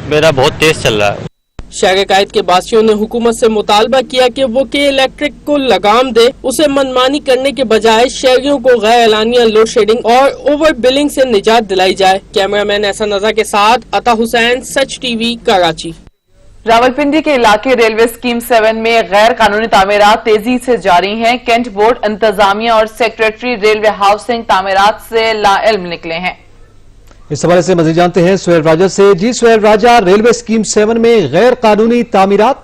मेरा बहुत तेज चल रहा है। शहर कायद के बासियों ने हुकूमत से मुतालबा किया कि वो के इलेक्ट्रिक को लगाम दे, उसे मनमानी करने के बजाय शहरियों को गैर एलानिया लोड शेडिंग और ओवर बिलिंग से निजात दिलाई जाए। कैमरामैन एहसान रजा के साथ अता हुसैन, सच टीवी, कराची। रावलपिंडी के इलाके रेलवे स्कीम 7 में गैर कानूनी तामीरात तेजी से जारी हैं। कैंट बोर्ड, इंतजामिया और सेक्रेटरी रेलवे हाउसिंग तामीरात से लाइल्म निकले हैं। इस हवाले से मजीद जानते हैं सुहेल राजा से। जी सुहेल राजा, रेलवे स्कीम 7 में गैर कानूनी तामीरात?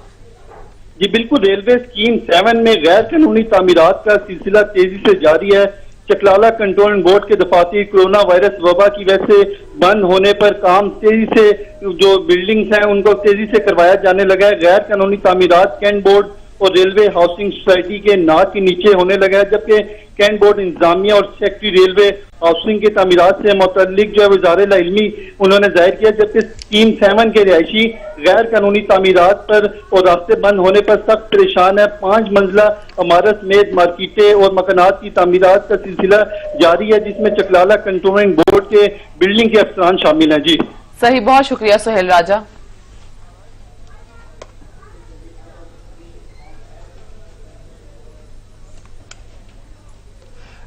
जी बिल्कुल, रेलवे स्कीम 7 में गैर कानूनी तामीरात का सिलसिला तेजी से जारी है। चकलाला कंट्रोल बोर्ड के दफातर कोरोना वायरस वबा की वजह से बंद होने पर काम तेजी से, जो बिल्डिंग्स हैं उनको तेजी से करवाया जाने लगा है। गैर कानूनी तामीरात कैंट बोर्ड और रेलवे हाउसिंग सोसाइटी के नाक के नीचे होने लगा है, जबकि कैंट बोर्ड, इंतजामिया और सेक्रेटरी रेलवे हाउसिंग के तामीरात से मुतल्लिक जो है वज़ारत इल्मी उन्होंने जाहिर किया, जबकि स्कीम 7 के रिहायशी गैर कानूनी तामीरात पर और रास्ते बंद होने पर सख्त परेशान है। 5 मंजिला इमारत समेत मार्केटें और मकानात की तामीरात का सिलसिला जारी है, जिसमें चकलाला कंट्रोलिंग बोर्ड के बिल्डिंग के अफसरान शामिल हैं। जी सही, बहुत शुक्रिया सुहेल राजा।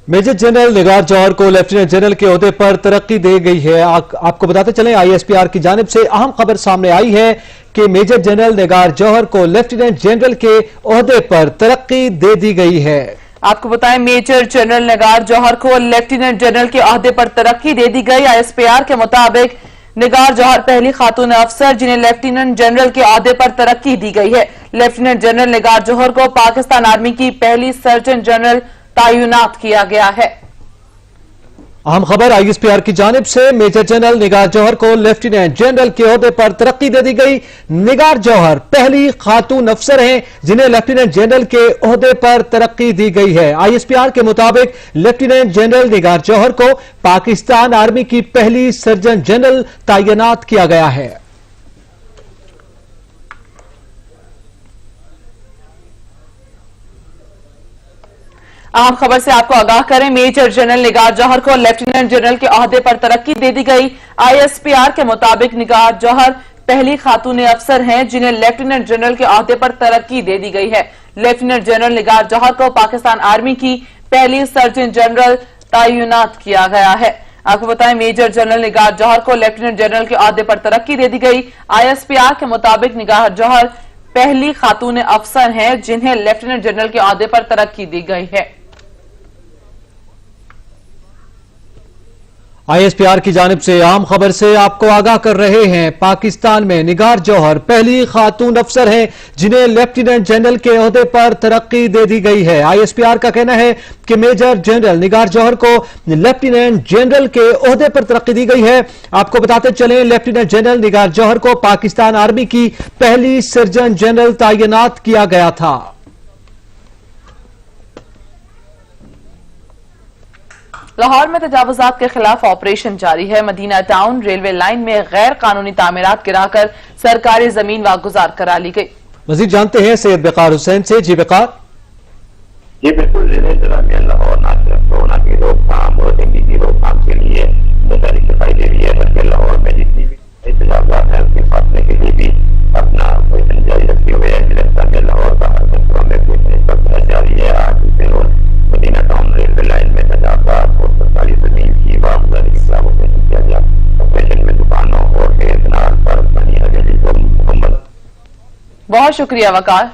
मेजर जनरल निगार जौहर को लेफ्टिनेंट जनरल के ओहदे पर तरक्की दे गई है। आपको बताते चलें, ISPR की जानिब से अहम खबर सामने आई है कि मेजर जनरल निगार जौहर को लेफ्टिनेंट जनरल के ओहदे पर तरक्की दे दी गई है। आपको बताएं, मेजर जनरल निगार जौहर को लेफ्टिनेंट जनरल के ओहदे पर तरक्की दे दी गई। ISPR के मुताबिक निगार जौहर पहली खातून अफसर जिन्हें लेफ्टिनेंट जनरल के ओहदे पर तरक्की दी गई है। लेफ्टिनेंट जनरल निगार जौहर को पाकिस्तान आर्मी की पहली सर्जन जनरल तैनात किया गया है। अहम खबर ISPR की जानिब से मेजर जनरल निगार जौहर को लेफ्टिनेंट जनरल के ओहदे पर तरक्की दे दी गई। निगार जौहर पहली खातून अफसर हैं जिन्हें लेफ्टिनेंट जनरल के ओहदे पर तरक्की दी गई है। ISPR के मुताबिक लेफ्टिनेंट जनरल निगार जौहर को पाकिस्तान आर्मी की पहली सर्जन जनरल तैनात किया गया है। अहम खबर से आपको आगाह करें, मेजर जनरल निगार जौहर को लेफ्टिनेंट जनरल के ओहदे पर तरक्की दे दी गई। ISPR के मुताबिक निगार जौहर पहली खातून अफसर हैं जिन्हें लेफ्टिनेंट जनरल के ओहदे पर तरक्की दे दी गई है। लेफ्टिनेंट जनरल निगार जौहर को पाकिस्तान आर्मी की पहली सर्जन जनरल तैनात किया गया है। आपको बताएं, मेजर जनरल निगार जौहर को लेफ्टिनेंट जनरल के ओहदे पर तरक्की दे दी गई। ISPR के मुताबिक निगार जौहर पहली खातून अफसर हैं जिन्हें लेफ्टिनेंट जनरल के ओहदे पर तरक्की दी गई है। ISPR की जानिब से आम खबर से आपको आगाह कर रहे हैं, पाकिस्तान में निगार जौहर पहली खातून अफसर हैं जिन्हें लेफ्टिनेंट जनरल के ओहदे पर तरक्की दे दी गई है। ISPR का कहना है कि मेजर जनरल निगार जौहर को लेफ्टिनेंट जनरल के ओहदे पर तरक्की दी गई है। आपको बताते चलें, लेफ्टिनेंट जनरल निगार जौहर को पाकिस्तान आर्मी की पहली सर्जन जनरल तैनात किया गया था। लाहौर में तजावुजात के खिलाफ ऑपरेशन जारी है। मदीना टाउन रेलवे लाइन में गैर कानूनी तामीरात गिराकर सरकारी जमीन वागुजार करा ली गई। मजीद जानते हैं सैयद बेकार हुसैन से। जी बेकार। जी बिल्कुल, लाहौर ना सिर्फ कोरोना की रोकथाम और डेंगू की रोकथाम के लिए बेहतरी दिखाई दे रही है, बल्कि लाहौर में जितनी भी तजावुजात हैं उसके फासले के लिए भी अपना ऑपरेशन जारी रखे हुए है। लाहौर का हर क्षेत्रों में कोई जारी है। आज दूसरे रोज मदीना टाउन रेलवे लाइन में तजावुजात और सरकारी जमीन की वागुजारी के खिलाफ ऑपरेशन किया गया। ऑपरेशन में दुकानों और केनाल पर बनी हवेली को मुकम्मल। बहुत शुक्रिया वकार।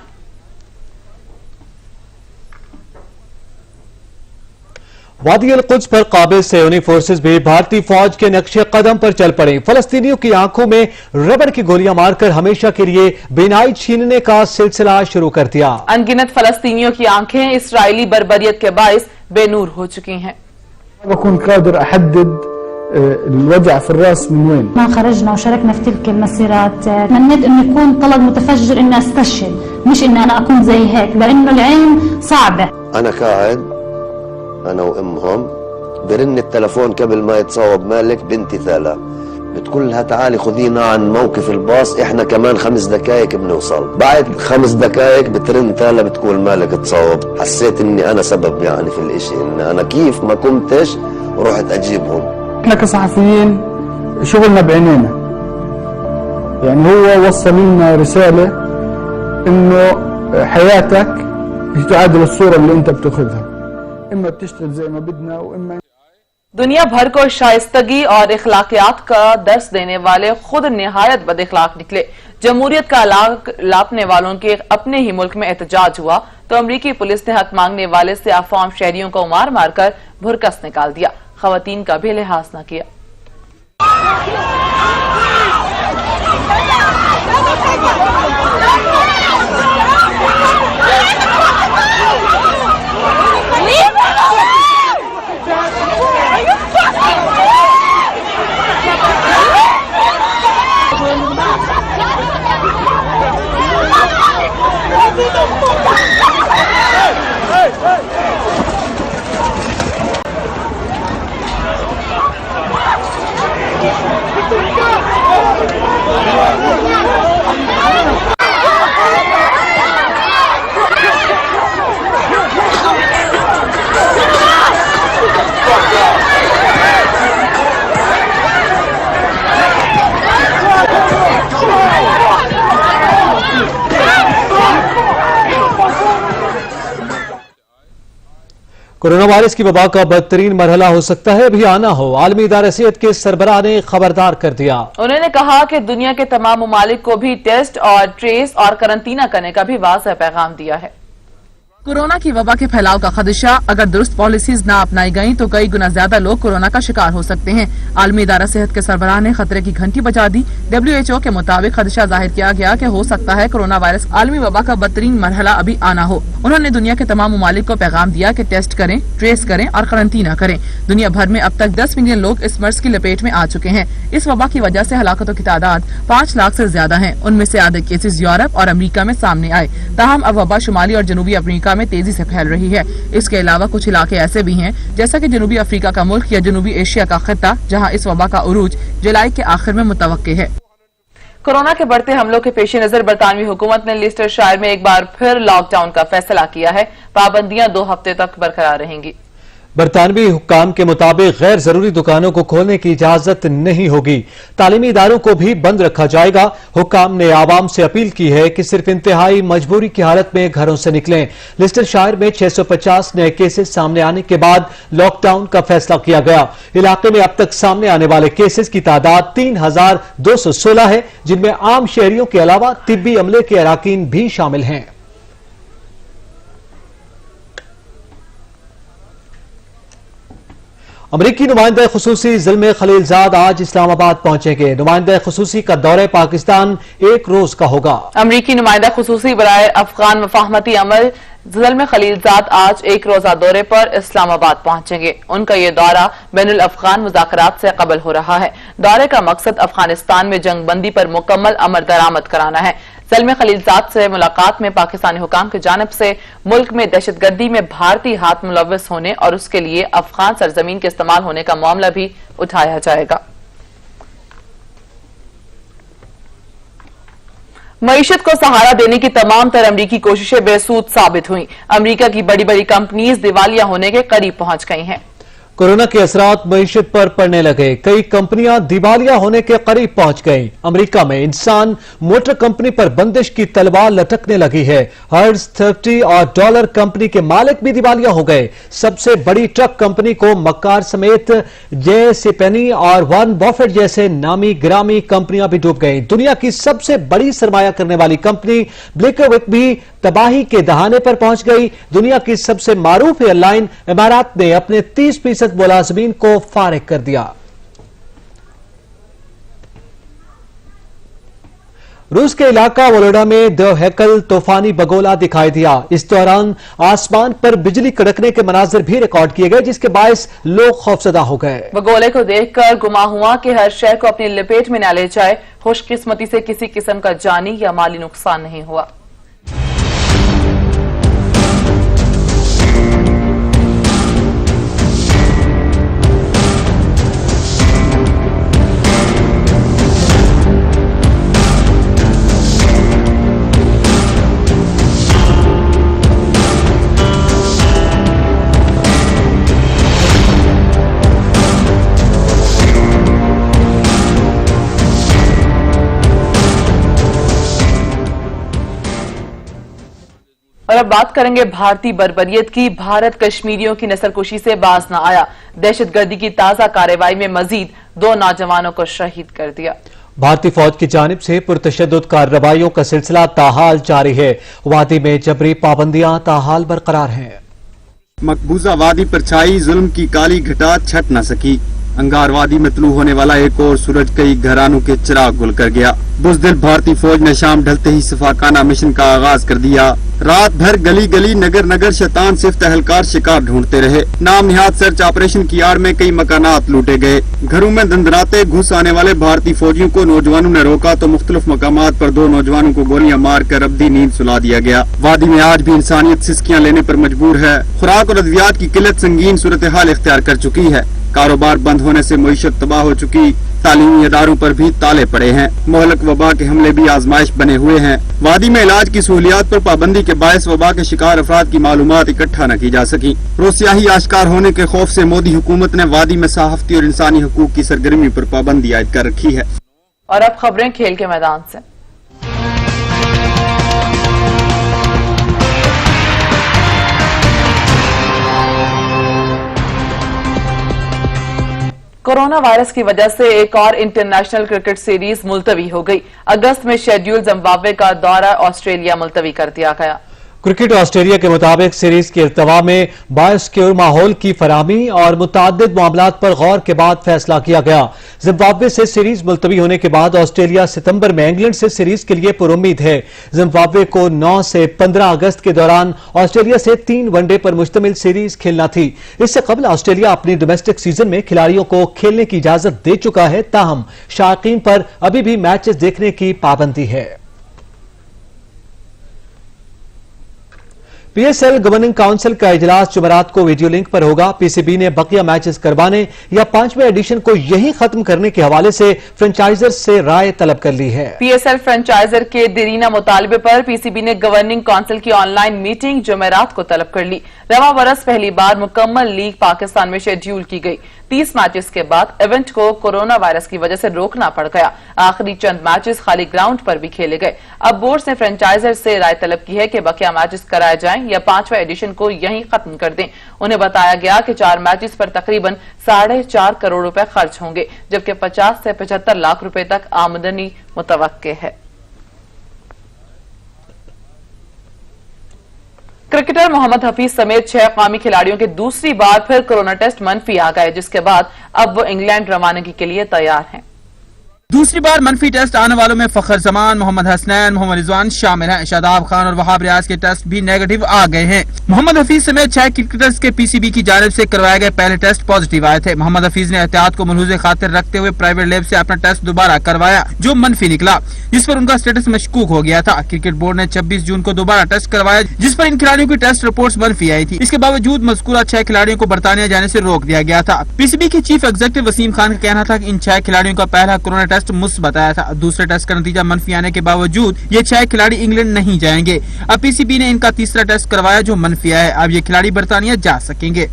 वादी अल कुद्स पर काबिल सयोनी फोर्सेस भी भारतीय फौज के नक्शे कदम पर चल पड़े। फलस्तीनियों की आंखों में रबर की गोलियां मारकर हमेशा के लिए बीनाई छीनने का सिलसिला शुरू कर दिया। अनगिनत फलस्तीनियों की आंखें इसराइली बर्बरियत के बाइस बेनूर हो चुकी हैं। الوجع في الراس من وين؟ ما خرجنا وشاركنا في تلك المسيرات، تمنيت انه يكون طلق متفجر اني استشهد، مش اني انا اكون زي هيك، لانه العين صعبه. انا قاعد انا وامهم برن التلفون قبل ما يتصاوب مالك بنتي ثالا، بتقول لها تعالي خذينا عن موقف الباص، احنا كمان 5 دقائق بنوصل. بعد 5 دقائق بترن ثالا بتقول مالك تصاوب. حسيت اني انا سبب يعني في الاشي، ان انا كيف ما قمتش ورحت اجيبهم. احنا كصحفيين شغلنا بعينينا. يعني هو وصل لنا رسالة إنه حياتك مش تعادل الصورة اللي أنت بتاخذها. إما بتشتغل زي ما بدنا وإما دنیا بھر کو شائستگی اور اخلاقیات کا درس دینے والے خود نہایت بد اخلاق نکلے. جمہوریت کا لاپنے والوں کے اپنے ہی ملک میں احتجاج ہوا تو امریکی پولیس نے حق مانگنے والے سے عوام شہریوں کو مار مار کر بھرکس نکال دیا. خواتین کا بھی لحاظ نہ کیا. کورونا وائرس کی وبا کا بدترین مرحلہ ہو سکتا ہے ابھی آنا ہو. عالمی ادارہ صحت کے سربراہ نے خبردار کر دیا. انہوں نے کہا کہ دنیا کے تمام ممالک کو بھی ٹیسٹ اور ٹریس اور قرنطینہ کرنے کا بھی واضح پیغام دیا ہے. کورونا کی وبا کے پھیلاؤ کا خدشہ اگر درست پالیسیز نہ اپنائی گئیں تو کئی گنا زیادہ لوگ کورونا کا شکار ہو سکتے ہیں. عالمی ادارہ صحت کے سربراہ نے خطرے کی گھنٹی بجا دی. WHO کے مطابق خدشہ ظاہر کیا گیا کہ ہو سکتا ہے کورونا وائرس عالمی وبا کا بدترین مرحلہ ابھی آنا ہو. انہوں نے دنیا کے تمام ممالک کو پیغام دیا کہ ٹیسٹ کریں، ٹریس کریں اور قرنطینہ کریں. دنیا بھر میں اب تک 10 ملین لوگ اس مرض کی لپیٹ میں آ چکے ہیں. اس وبا کی وجہ سے ہلاکتوں کی تعداد 5 لاکھ سے زیادہ ہیں. ان میں سے آدھے کیسز یورپ اور امریکہ میں سامنے آئے. تاہم اب وبا شمالی اور جنوبی افریقہ میں تیزی سے پھیل رہی ہے. اس کے علاوہ کچھ علاقے ایسے بھی ہیں جیسا کہ جنوبی افریقہ کا ملک یا جنوبی ایشیا کا خطہ جہاں اس وبا کا عروج جولائی کے آخر میں متوقع ہے. کورونا کے بڑھتے حملوں کے پیش نظر برطانوی حکومت نے لیسٹر شائر میں ایک بار پھر لاک ڈاؤن کا فیصلہ کیا ہے. پابندیاں 2 ہفتے تک برقرار رہیں گی. برطانوی حکام کے مطابق غیر ضروری دکانوں کو کھولنے کی اجازت نہیں ہوگی. تعلیمی اداروں کو بھی بند رکھا جائے گا. حکام نے عوام سے اپیل کی ہے کہ صرف انتہائی مجبوری کی حالت میں گھروں سے نکلیں. لیسٹر شائر میں 650 نئے کیسز سامنے آنے کے بعد لاک ڈاؤن کا فیصلہ کیا گیا. علاقے میں اب تک سامنے آنے والے کیسز کی تعداد 3216 ہے جن میں عام شہریوں کے علاوہ طبی عملے کے اراکین بھی شامل ہیں. امریکی نمائندہ خصوصی زلمے خلیلزاد آج اسلام آباد پہنچیں گے. نمائندہ خصوصی کا دورہ پاکستان 1 روز کا ہوگا. امریکی نمائندہ خصوصی برائے افغان مفاہمتی عمل زلمے خلیلزاد آج 1 روزہ دورے پر اسلام آباد پہنچیں گے. ان کا یہ دورہ بین الافغان مذاکرات سے قبل ہو رہا ہے. دورے کا مقصد افغانستان میں جنگ بندی پر مکمل عمل درآمد کرانا ہے. زلمے خلیلزاد سے ملاقات میں پاکستانی حکام کی جانب سے ملک میں دہشت گردی میں بھارتی ہاتھ ملوث ہونے اور اس کے لیے افغان سرزمین کے استعمال ہونے کا معاملہ بھی اٹھایا جائے گا. معیشت کو سہارا دینے کی تمام تر امریکی کوششیں بے سود ثابت ہوئیں. امریکہ کی بڑی بڑی کمپنیز دیوالیہ ہونے کے قریب پہنچ گئی ہیں. کورونا کے اثرات معیشت پر پڑنے لگے. کئی کمپنیاں دیوالیہ ہونے کے قریب پہنچ گئیں. امریکہ میں انسان موٹر کمپنی پر بندش کی تلوار لٹکنے لگی ہے. ہرٹز 30 اور ڈالر کمپنی کے مالک بھی دیوالیہ ہو گئے. سب سے بڑی ٹرک کمپنی کو مکار سمیت جے سی پینی اور وارن بافٹ جیسے نامی گرامی کمپنیاں بھی ڈوب گئیں. دنیا کی سب سے بڑی سرمایہ کرنے والی کمپنی بلیکوک بھی تباہی کے دہانے پر پہنچ گئی. دنیا کی سب سے معروف ایئر لائن امارات نے اپنے 30% ملازمین کو فارغ کر دیا. روس کے علاقہ وولوڈا میں 2 ہیکل طوفانی بگولا دکھائی دیا. اس دوران آسمان پر بجلی کڑکنے کے مناظر بھی ریکارڈ کیے گئے جس کے باعث لوگ خوفزدہ ہو گئے. بگولے کو دیکھ کر گما ہوا کہ ہر شے کو اپنی لپیٹ میں نہ لے جائے. خوش قسمتی سے کسی قسم کا جانی یا مالی نقصان نہیں ہوا. और अब बात करेंगे भारतीय बर्बरियत की। भारत कश्मीरियों की नस्लकुशी से बाज न आया। दहशतगर्दी की ताजा कार्रवाई में मजीद 2 नौजवानों को शहीद कर दिया। भारतीय फौज की जानिब से पुरतशद्दुद कार्रवाइयों का सिलसिला ताहाल जारी है। वादी में जबरी पाबंदियां ताहाल बरकरार हैं। मकबूजा वादी पर छाई जुल्म की काली घटा छट न सकी। अंगार वादी में तलू होने वाला एक और सूरज कई घरानों के चिराग गुल कर गया। बुज़दिल भारतीय फौज ने शाम ढलते ही सफाकाना मिशन का आगाज कर दिया। रात भर गली गली नगर नगर शैतान सिफ्त अहलकार शिकार ढूंढते रहे। नाम निहाद सर्च ऑपरेशन की आड़ में कई मकानात लूटे गए। घरों में दंदराते घुस आने वाले भारतीय फौजियों को नौजवानों ने रोका तो मुख्तलिफ मकामात पर 2 नौजवानों को गोलियां मार कर अब्दी नींद सुला दिया गया। वादी में आज भी इंसानियत सिस्कियां लेने पर मजबूर है। खुराक और अद्वियात की किल्लत संगीन सूरत हाल इख्तियार कर चुकी है। कारोबार बंद होने से मईशत तबाह हो चुकी। तालीमी इदारों पर भी ताले पड़े हैं। मोहलक वबा के हमले भी आजमाइश बने हुए हैं। वादी में इलाज की सहूलियात पर पाबंदी के बायस वबा के शिकार अफराद की मालूमात इकट्ठा न की जा सकी। रोसियाही आश्कार होने के खौफ से मोदी हुकूमत ने वादी में सहाफती और इंसानी हकूक की सरगर्मी पर पाबंदी आयद कर रखी है। और अब खबरें खेल के मैदान से। कोरोना वायरस की वजह से एक और इंटरनेशनल क्रिकेट सीरीज मुलतवी हो गई। अगस्त में शेड्यूल जिम्बाब्वे का दौरा ऑस्ट्रेलिया मुलतवी कर दिया गया। क्रिकेट ऑस्ट्रेलिया के मुताबिक सीरीज के इर्तवा में बायोसिक्योर माहौल की फराहमी और मुताद्दिद मामलात पर गौर के बाद फैसला किया गया। जिम्बाब्वे से सीरीज मुलतवी होने के बाद ऑस्ट्रेलिया सितंबर में इंग्लैंड से सीरीज के लिए पुरुम्मीद है। जिम्बाब्वे को 9 से 15 अगस्त के दौरान ऑस्ट्रेलिया से 3 वनडे पर मुश्तमिल सीरीज खेलना थी। इससे कबल ऑस्ट्रेलिया अपनी डोमेस्टिक सीजन में खिलाड़ियों को खेलने की इजाजत दे चुका है, ताहम शायकीन पर अभी भी मैचेस देखने की पाबंदी है। पीएसएल गवर्निंग काउंसिल का इजलास जुमेरात को वीडियो लिंक पर होगा। पीसीबी ने बकिया मैचेस करवाने या 5वें एडिशन को यहीं खत्म करने के हवाले से फ्रेंचाइजर से राय तलब कर ली है। पीएसएल फ्रेंचाइजर के देरीना मुतालबे पर पीसीबी ने गवर्निंग काउंसिल की ऑनलाइन मीटिंग जुमेरात को तलब कर ली। रवा बरस पहली बार मुकम्मल लीग पाकिस्तान में शेड्यूल की गई। 30 मैचेस के बाद इवेंट को कोरोना वायरस की वजह से रोकना पड़ गया। आखिरी चंद मैचेस खाली ग्राउंड पर भी खेले गए। अब बोर्ड ने फ्रेंचाइजर से राय तलब की है कि बकिया मैचेस कराए जाएं या 5वें एडिशन को यहीं खत्म कर दें। उन्हें बताया गया कि 4 मैचेस पर तकरीबन 4.5 करोड़ रुपए खर्च होंगे, जबकि 50 से 75 लाख रुपए तक आमदनी मुतवक्के है। क्रिकेटर मोहम्मद हफीज समेत 6 कौमी खिलाड़ियों के दूसरी बार फिर कोरोना टेस्ट मनफी आ गए, जिसके बाद अब वो इंग्लैंड रवानगी के लिए तैयार हैं। दूसरी बार मनफी टेस्ट आने वालों में फखर जमान, मोहम्मद हसनैन, मोहम्मद रिजवान शामिल हैं। शादाब खान और वहाब रियाज के टेस्ट भी नेगेटिव आ गए हैं। मोहम्मद हफीज समेत 6 क्रिकेटर्स के पीसीबी की जानिब से करवाए गए पहले टेस्ट पॉजिटिव आए थे। मोहम्मद हफीज ने एहतियात को मलहूज़े खातिर रखते हुए प्राइवेट लैब से अपना टेस्ट दोबारा करवाया, जो मनफी निकला, जिस पर उनका स्टेटस मशकूक हो गया था। क्रिकेट बोर्ड ने 26 जून को दोबारा टेस्ट करवाया, जिस पर इन खिलाड़ियों की टेस्ट रिपोर्ट मनफी आई थी। इसके बावजूद मज़कूरा 6 खिलाड़ियों को बरतानिया जाने से रोक दिया गया था। पीसीबी के चीफ एग्जीक्यूटिव वसीम खान का कहना था कि इन 6 खिलाड़ियों का पहला कोरोना टेस्ट मुस्बत आया था। दूसरे टेस्ट का नतीजा मनफी आने के बावजूद ये 6 खिलाड़ी इंग्लैंड नहीं जाएंगे। अब पीसीबी ने इनका तीसरा टेस्ट करवाया, जो मनफी आया है। अब ये खिलाड़ी बरतानिया जा सकेंगे।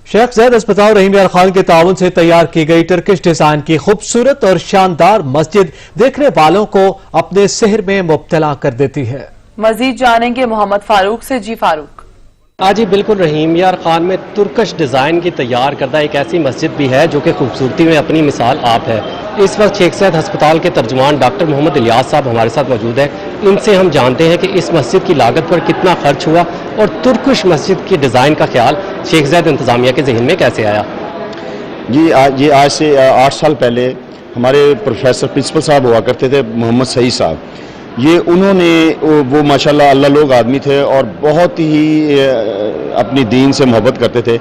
शेख ज़ैद अस्पताल रहीम यार खान के ताउन से तैयार की गई टर्किश डिजाइन की खूबसूरत और शानदार मस्जिद देखने वालों को अपने सेहर में मुब्तला कर देती है। मजीद जानेंगे मोहम्मद फारूक से। जी फारूक। जी बिल्कुल, रहीम यार खान में तुर्कश डिज़ाइन की तैयार करदा एक ऐसी मस्जिद भी है जो कि खूबसूरती में अपनी मिसाल आप है। इस वक्त शेख ज़ैद अस्पताल के तर्जुमान डॉक्टर मोहम्मद इलियास साहब हमारे साथ मौजूद है। इनसे हम जानते हैं कि इस मस्जिद की लागत पर कितना खर्च हुआ और तुर्कश मस्जिद की डिज़ाइन का ख्याल शेख ज़ैद इंतज़ामिया के जहन में कैसे आया। जी आज से 8 साल पहले हमारे प्रोफेसर प्रिंसिपल साहब हुआ करते थे, मोहम्मद सईद साहब। ये उन्होंने वो माशाल्लाह अल्लाह लोग आदमी थे और बहुत ही अपनी दीन से मोहब्बत करते थे।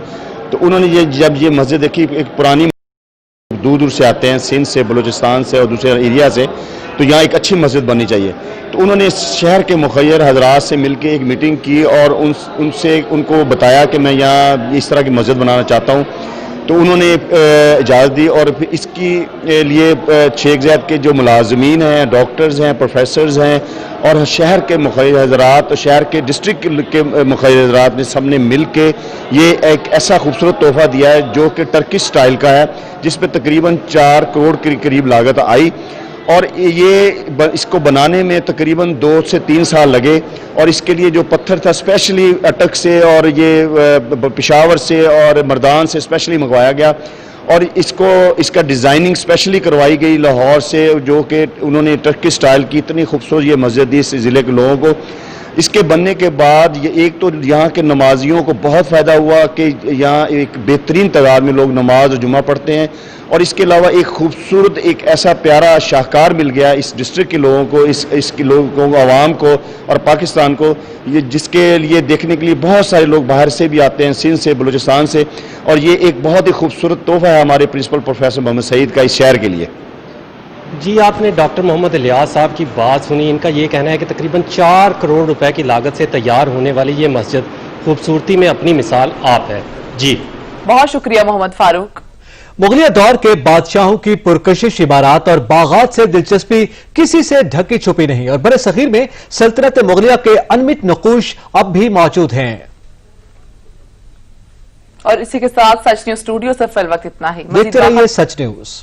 तो उन्होंने जब ये मस्जिद देखी, एक पुरानी दूर दूर से आते हैं, सिंध से, बलूचिस्तान से और दूसरे एरिया से, तो यहाँ एक अच्छी मस्जिद बननी चाहिए। तो उन्होंने शहर के मुखय्यर हजरात से मिलकर एक मीटिंग की और उनसे उनको बताया कि मैं यहाँ इस तरह की मस्जिद बनाना चाहता हूँ। तो उन्होंने इजाज़त दी और फिर इसकी लिए शेख ज़ैद के जो मुलाजमीन हैं, डॉक्टर्स हैं, प्रोफेसर्स हैं और शहर के मुखय्यर हज़रात, शहर के डिस्ट्रिक्ट के मुखय्यर हज़रात ने सबने मिल के ये एक ऐसा खूबसूरत तोहफ़ा दिया है जो कि टर्किश स्टाइल का है, जिस पर तकरीबन 4 करोड़ के करीब लागत आई। اور یہ اس کو بنانے میں تقریباً 2 سے 3 سال لگے، اور اس کے لیے جو پتھر تھا اسپیشلی اٹک سے اور یہ پشاور سے اور مردان سے اسپیشلی منگوایا گیا، اور اس کا ڈیزائننگ اسپیشلی کروائی گئی لاہور سے، جو کہ انہوں نے ٹرکی سٹائل کی اتنی خوبصورت یہ مسجد دی اس ضلع کے لوگوں کو۔ اس کے بننے کے بعد ایک تو یہاں کے نمازیوں کو بہت فائدہ ہوا کہ یہاں ایک بہترین تعداد میں لوگ نماز اور جمعہ پڑھتے ہیں، اور اس کے علاوہ ایک خوبصورت ایک ایسا پیارا شاہکار مل گیا اس ڈسٹرکٹ کے لوگوں کو، اس کے لوگوں کو، عوام کو اور پاکستان کو، یہ جس کے لیے دیکھنے کے لیے بہت سارے لوگ باہر سے بھی آتے ہیں، سندھ سے، بلوچستان سے، اور یہ ایک بہت ہی خوبصورت تحفہ ہے ہمارے پرنسپل پروفیسر محمد سعید کا اس شہر کے لیے۔ جی آپ نے ڈاکٹر محمد الیاس صاحب کی بات سنی، ان کا یہ کہنا ہے کہ تقریباً 4 کروڑ روپے کی لاگت سے تیار ہونے والی یہ مسجد خوبصورتی میں اپنی مثال آپ ہے۔ جی بہت شکریہ محمد فاروق۔ مغلیہ دور کے بادشاہوں کی پرکشش عمارات اور باغات سے دلچسپی کسی سے ڈھکی چھپی نہیں، اور برصغیر میں سلطنت مغلیہ کے انمٹ نقوش اب بھی موجود ہیں۔ اور اسی کے ساتھ سچ نیوز اسٹوڈیو سے فی الوقت اتنا ہی۔ دیکھتے رہیے سچ نیوز۔